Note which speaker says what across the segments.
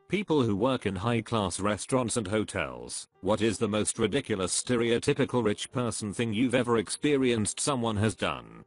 Speaker 1: People who work in high-class restaurants and hotels. What is the most ridiculous stereotypical rich person thing you've ever experienced someone has done?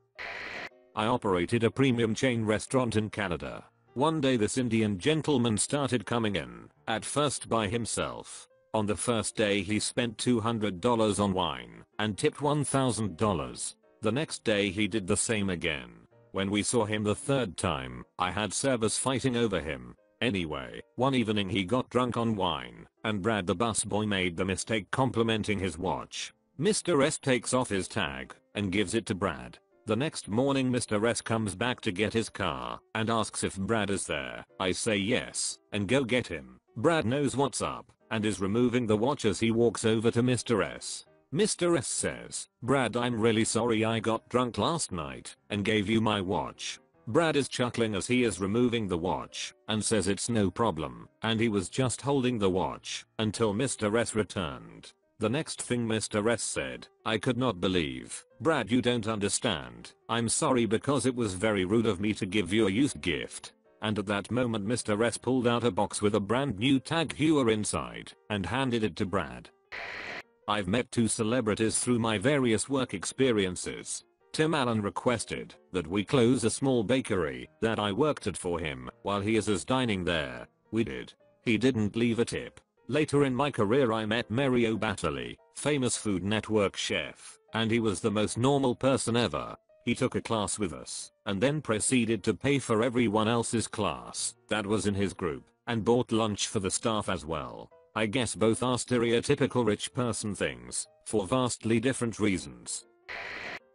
Speaker 1: I operated a premium chain restaurant in Canada. One day this Indian gentleman started coming in, at first by himself. On the first day he spent $200 on wine and tipped $1,000. The next day he did the same again. When we saw him the third time, I had servers fighting over him. Anyway, one evening he got drunk on wine, and Brad the busboy made the mistake complimenting his watch. Mr. S takes off his tag and gives it to Brad. The next morning Mr. S comes back to get his car and asks if Brad is there. I say yes and go get him. Brad knows what's up and is removing the watch as he walks over to Mr. S. Mr. S says, "Brad, I'm really sorry I got drunk last night and gave you my watch." Brad is chuckling as he is removing the watch and says it's no problem and he was just holding the watch until Mr. S returned. The next thing Mr. S said, "I could not believe. Brad, you don't understand. I'm sorry because it was very rude of me to give you a used gift." And at that moment Mr. S pulled out a box with a brand new tag heuer inside and handed it to Brad. I've met two celebrities through my various work experiences. Tim Allen requested that we close a small bakery that I worked at for him while he is dining there. We did. He didn't leave a tip. Later in my career I met Mario Batali, famous Food Network chef, and he was the most normal person ever. He took a class with us and then proceeded to pay for everyone else's class that was in his group and bought lunch for the staff as well. I guess both are stereotypical rich person things for vastly different reasons.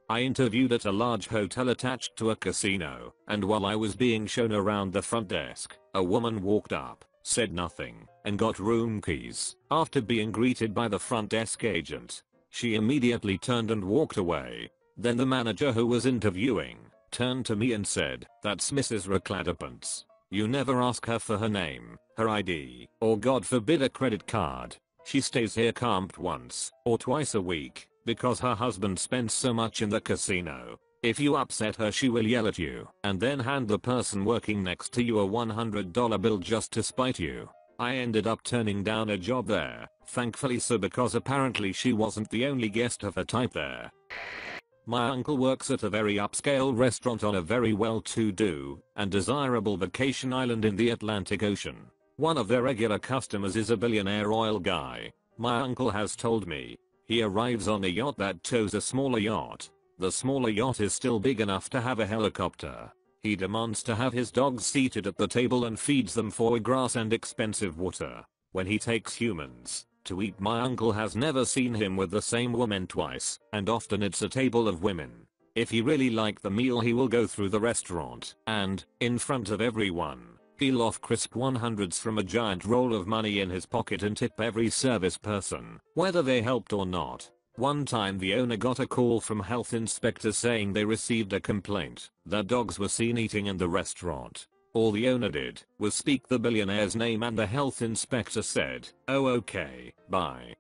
Speaker 1: I interviewed at a large hotel attached to a casino, and while I was being shown around the front desk, a woman walked up, said nothing, and got room keys. After being greeted by the front desk agent, she immediately turned and walked away. Then the manager who was interviewing turned to me and said, "That's Mrs. Recladipants. You never ask her for her name, her ID, or God forbid a credit card. She stays here camped once or twice a week because her husband spends so much in the casino. If you upset her she will yell at you and then hand the person working next to you a $100 bill just to spite you." I ended up turning down a job there, thankfully so, because apparently she wasn't the only guest of her type there. My uncle works at a very upscale restaurant on a very well-to-do and desirable vacation island in the Atlantic Ocean. One of their regular customers is a billionaire oil guy. My uncle has told me he arrives on a yacht that tows a smaller yacht. The smaller yacht is still big enough to have a helicopter. He demands to have his dogs seated at the table and feeds them foie gras and expensive water. When he takes humans to eat, my uncle has never seen him with the same woman twice, and often it's a table of women. If he really liked the meal he will go through the restaurant and, in front of everyone, peel off crisp 100s from a giant roll of money in his pocket and tip every service person, whether they helped or not. One time the owner got a call from health inspectors saying they received a complaint that dogs were seen eating in the restaurant. All the owner did was speak the billionaire's name and the health inspector said, "Oh okay, bye."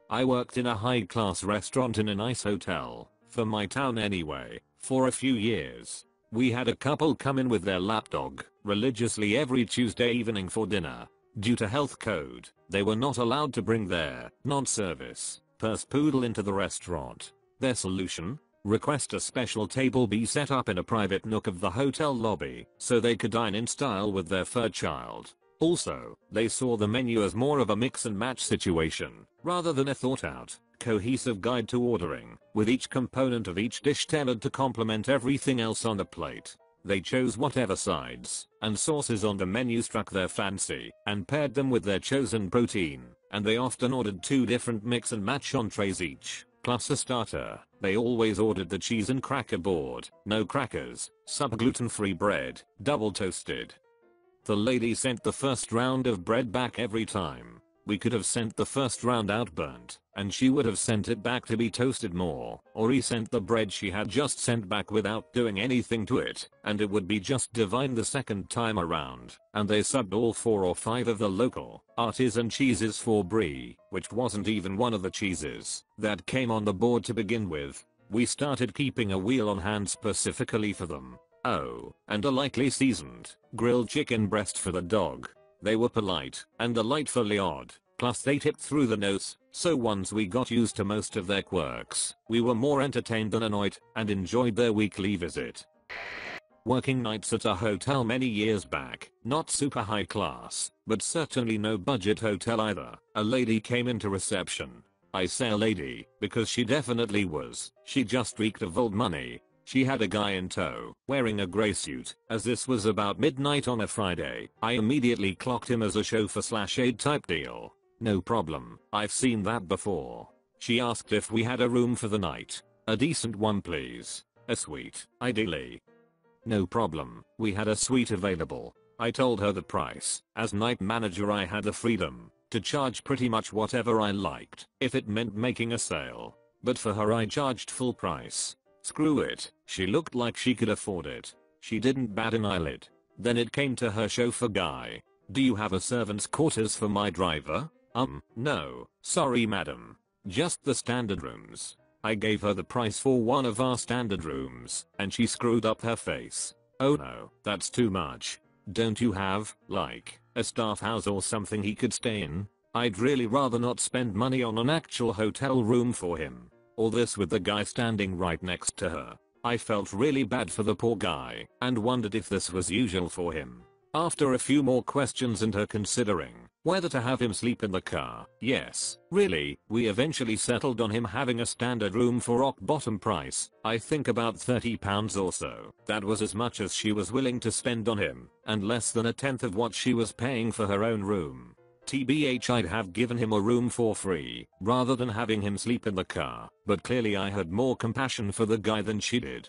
Speaker 1: I worked in a high-class restaurant in a nice hotel, for my town anyway, for a few years. We had a couple come in with their lapdog religiously every Tuesday evening for dinner. Due to health code, they were not allowed to bring their non-service purse poodle into the restaurant. Their solution? Request a special table be set up in a private nook of the hotel lobby so they could dine in style with their fur child. Also, they saw the menu as more of a mix and match situation rather than a thought out, cohesive guide to ordering, with each component of each dish tailored to complement everything else on the plate. They chose whatever sides and sauces on the menu struck their fancy and paired them with their chosen protein, and they often ordered 2 different mix and match entrees each, plus a starter. They always ordered the cheese and cracker board, no crackers, sub-gluten-free bread, double toasted. The lady sent the first round of bread back every time. We could have sent the first round out burnt, and she would have sent it back to be toasted more, or he sent the bread she had just sent back without doing anything to it, and it would be just divine the second time around, and they subbed all 4 or 5 of the local, artisan cheeses for brie, which wasn't even one of the cheeses that came on the board to begin with. We started keeping a wheel on hand specifically for them. Oh, and a lightly seasoned, grilled chicken breast for the dog. They were polite and delightfully odd, plus they tipped through the nose, so once we got used to most of their quirks, we were more entertained than annoyed and enjoyed their weekly visit. Working nights at a hotel many years back, not super high class, but certainly no budget hotel either. A lady came into reception. I say a lady, because she definitely was. She just reeked of old money. She had a guy in tow, wearing a grey suit. As this was about midnight on a Friday, I immediately clocked him as a chauffeur/aide type deal. No problem, I've seen that before. She asked if we had a room for the night. A decent one please. A suite, ideally. No problem, we had a suite available. I told her the price. As night manager I had the freedom to charge pretty much whatever I liked if it meant making a sale. But for her I charged full price. Screw it, she looked like she could afford it. She didn't bat an eyelid. Then it came to her chauffeur guy. Do you have a servant's quarters for my driver? No, sorry madam. Just the standard rooms. I gave her the price for one of our standard rooms, and she screwed up her face. Oh no, that's too much. Don't you have, like, a staff house or something he could stay in? I'd really rather not spend money on an actual hotel room for him. All this with the guy standing right next to her. I felt really bad for the poor guy, and wondered if this was usual for him. After a few more questions and her considering whether to have him sleep in the car, yes, really, we eventually settled on him having a standard room for rock bottom price, I think about £30 or so. That was as much as she was willing to spend on him, and less than a tenth of what she was paying for her own room. TBH, I'd have given him a room for free, rather than having him sleep in the car, but clearly I had more compassion for the guy than she did.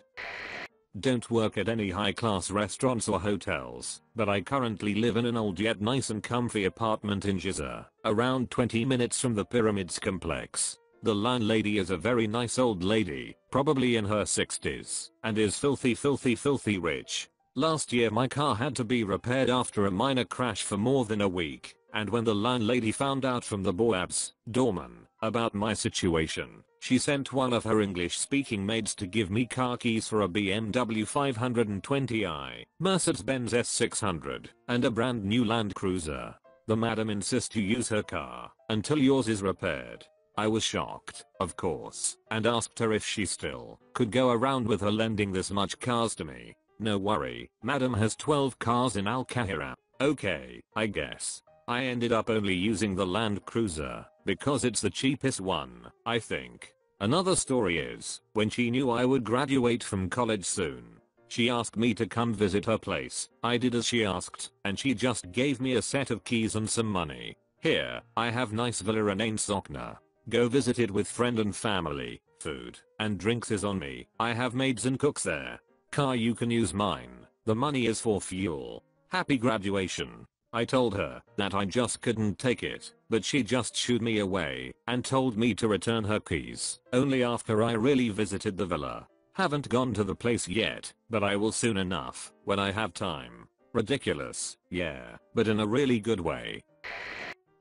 Speaker 1: Don't work at any high-class restaurants or hotels, but I currently live in an old yet nice and comfy apartment in Giza, around 20 minutes from the Pyramids complex. The landlady is a very nice old lady, probably in her 60s, and is filthy rich. Last year my car had to be repaired after a minor crash for more than a week, and when the landlady found out from the boabs, doorman, about my situation, she sent one of her English-speaking maids to give me car keys for a BMW 520i, Mercedes-Benz S600, and a brand new Land Cruiser. The madam insists you use her car until yours is repaired. I was shocked, of course, and asked her if she still could go around with her lending this much cars to me. No worry, madam has 12 cars in Al Kahira. Okay, I guess. I ended up only using the Land Cruiser because it's the cheapest one, I think. Another story is, when she knew I would graduate from college soon, she asked me to come visit her place. I did as she asked, and she just gave me a set of keys and some money. Here, I have nice villa in Ain Sokna. Go visit it with friend and family. Food and drinks is on me. I have maids and cooks there. Car you can use mine. The money is for fuel. Happy graduation. I told her that I just couldn't take it, but she just shooed me away and told me to return her keys only after I really visited the villa. Haven't gone to the place yet, but I will soon enough when I have time. Ridiculous, yeah, but in a really good way.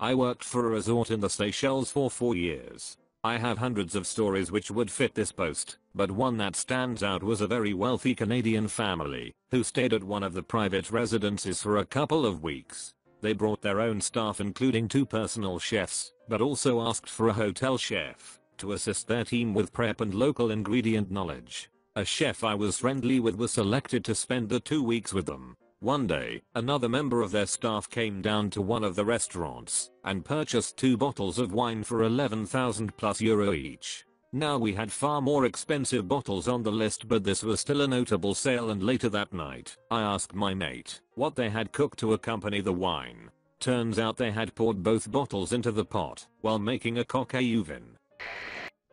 Speaker 1: I worked for a resort in the Seychelles for 4 years. I have hundreds of stories which would fit this post, but one that stands out was a very wealthy Canadian family who stayed at one of the private residences for a couple of weeks. They brought their own staff including 2 personal chefs, but also asked for a hotel chef to assist their team with prep and local ingredient knowledge. A chef I was friendly with was selected to spend the 2 weeks with them. One day, another member of their staff came down to one of the restaurants and purchased 2 bottles of wine for €11,000+ each. Now we had far more expensive bottles on the list, but this was still a notable sale, and later that night, I asked my mate what they had cooked to accompany the wine. Turns out they had poured both bottles into the pot while making a coq au vin.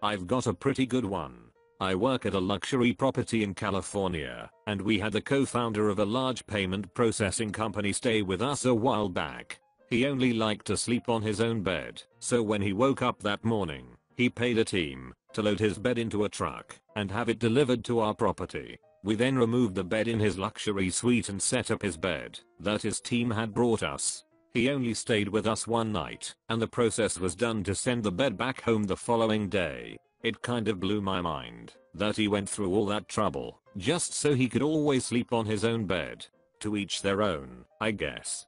Speaker 1: I've got a pretty good one. I work at a luxury property in California, and we had the co-founder of a large payment processing company stay with us a while back. He only liked to sleep on his own bed, so when he woke up that morning, he paid a team to load his bed into a truck and have it delivered to our property. We then removed the bed in his luxury suite and set up his bed that his team had brought us. He only stayed with us one night, and the process was done to send the bed back home the following day. It kind of blew my mind that he went through all that trouble just so he could always sleep on his own bed. To each their own, I guess.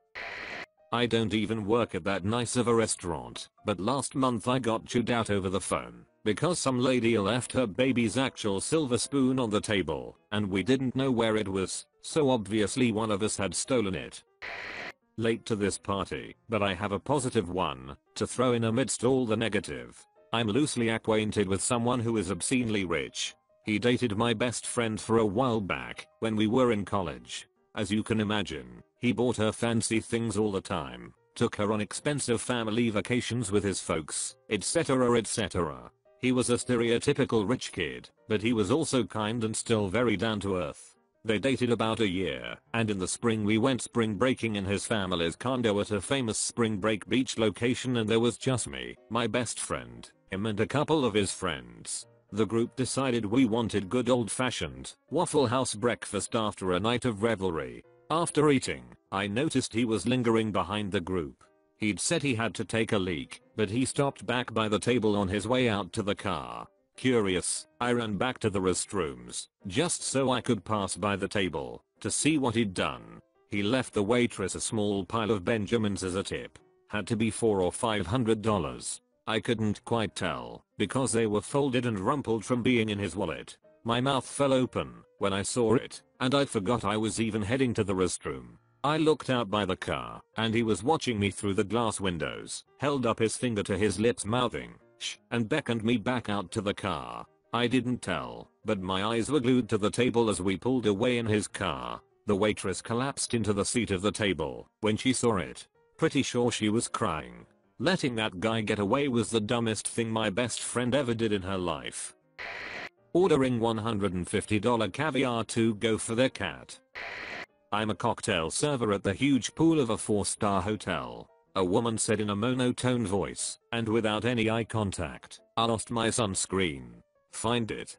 Speaker 1: I don't even work at that nice of a restaurant, but last month I got chewed out over the phone because some lady left her baby's actual silver spoon on the table and we didn't know where it was, so obviously one of us had stolen it. Late to this party, but I have a positive one to throw in amidst all the negative. I'm loosely acquainted with someone who is obscenely rich. He dated my best friend for a while back when we were in college. As you can imagine, he bought her fancy things all the time, took her on expensive family vacations with his folks, etc. etc. He was a stereotypical rich kid, but he was also kind and still very down to earth. They dated about a year, and in the spring we went spring breaking in his family's condo at a famous spring break beach location, and there was just me, my best friend, him and a couple of his friends. The group decided we wanted good old-fashioned Waffle House breakfast after a night of revelry. After eating, I noticed he was lingering behind the group. He'd said he had to take a leak, but he stopped back by the table on his way out to the car. Curious, I ran back to the restrooms, just so I could pass by the table, to see what he'd done. He left the waitress a small pile of Benjamins as a tip. Had to be $400 or $500. I couldn't quite tell, because they were folded and rumpled from being in his wallet. My mouth fell open when I saw it, and I forgot I was even heading to the restroom. I looked out by the car, and he was watching me through the glass windows, held up his finger to his lips mouthing, "Shh," and beckoned me back out to the car. I didn't tell, but my eyes were glued to the table as we pulled away in his car. The waitress collapsed into the seat of the table when she saw it. Pretty sure she was crying. Letting that guy get away was the dumbest thing my best friend ever did in her life. Ordering $150 caviar to go for their cat. I'm a cocktail server at the huge pool of a 4-star hotel. A woman said in a monotone voice, and without any eye contact, "I lost my sunscreen. Find it."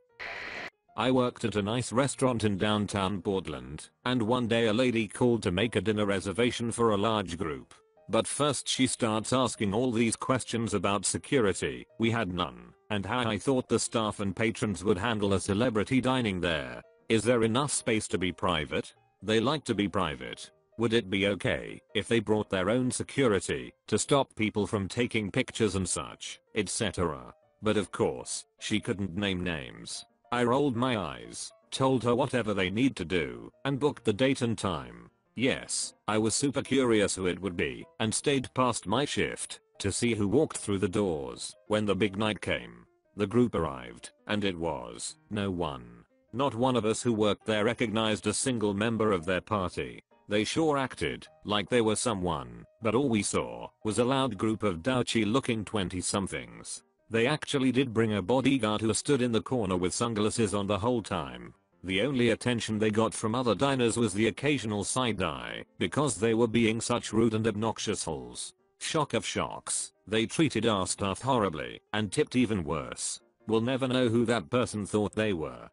Speaker 1: I worked at a nice restaurant in downtown Portland, and one day a lady called to make a dinner reservation for a large group. But first she starts asking all these questions about security, we had none, and how I thought the staff and patrons would handle a celebrity dining there. Is there enough space to be private? They like to be private. Would it be okay if they brought their own security to stop people from taking pictures and such, etc. But of course, she couldn't name names. I rolled my eyes, told her whatever they need to do, and booked the date and time. Yes, I was super curious who it would be, and stayed past my shift to see who walked through the doors. When the big night came, the group arrived, and it was no one. Not one of us who worked there recognized a single member of their party. They sure acted like they were someone, but all we saw was a loud group of douchy looking 20-somethings. They actually did bring a bodyguard who stood in the corner with sunglasses on the whole time. The only attention they got from other diners was the occasional side eye, because they were being such rude and obnoxious holes. Shock of shocks, they treated our staff horribly, and tipped even worse. We'll never know who that person thought they were.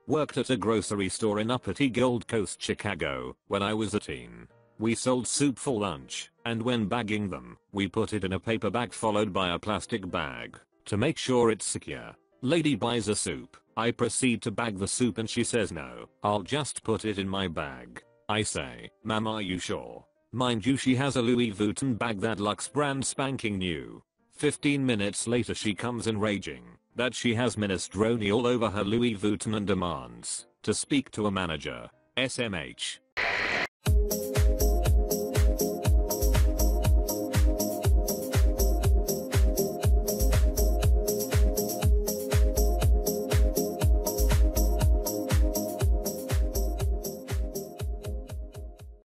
Speaker 1: Worked at a grocery store in uppity Gold Coast, Chicago, when I was a teen. We sold soup for lunch, and when bagging them, we put it in a paper bag followed by a plastic bag, to make sure it's secure. Lady buys a soup. I proceed to bag the soup and she says no, I'll just put it in my bag. I say, "Ma'am, are you sure?" Mind you, she has a Louis Vuitton bag that looks brand spanking new. 15 minutes later she comes in raging that she has minestrone all over her Louis Vuitton and demands to speak to a manager. SMH.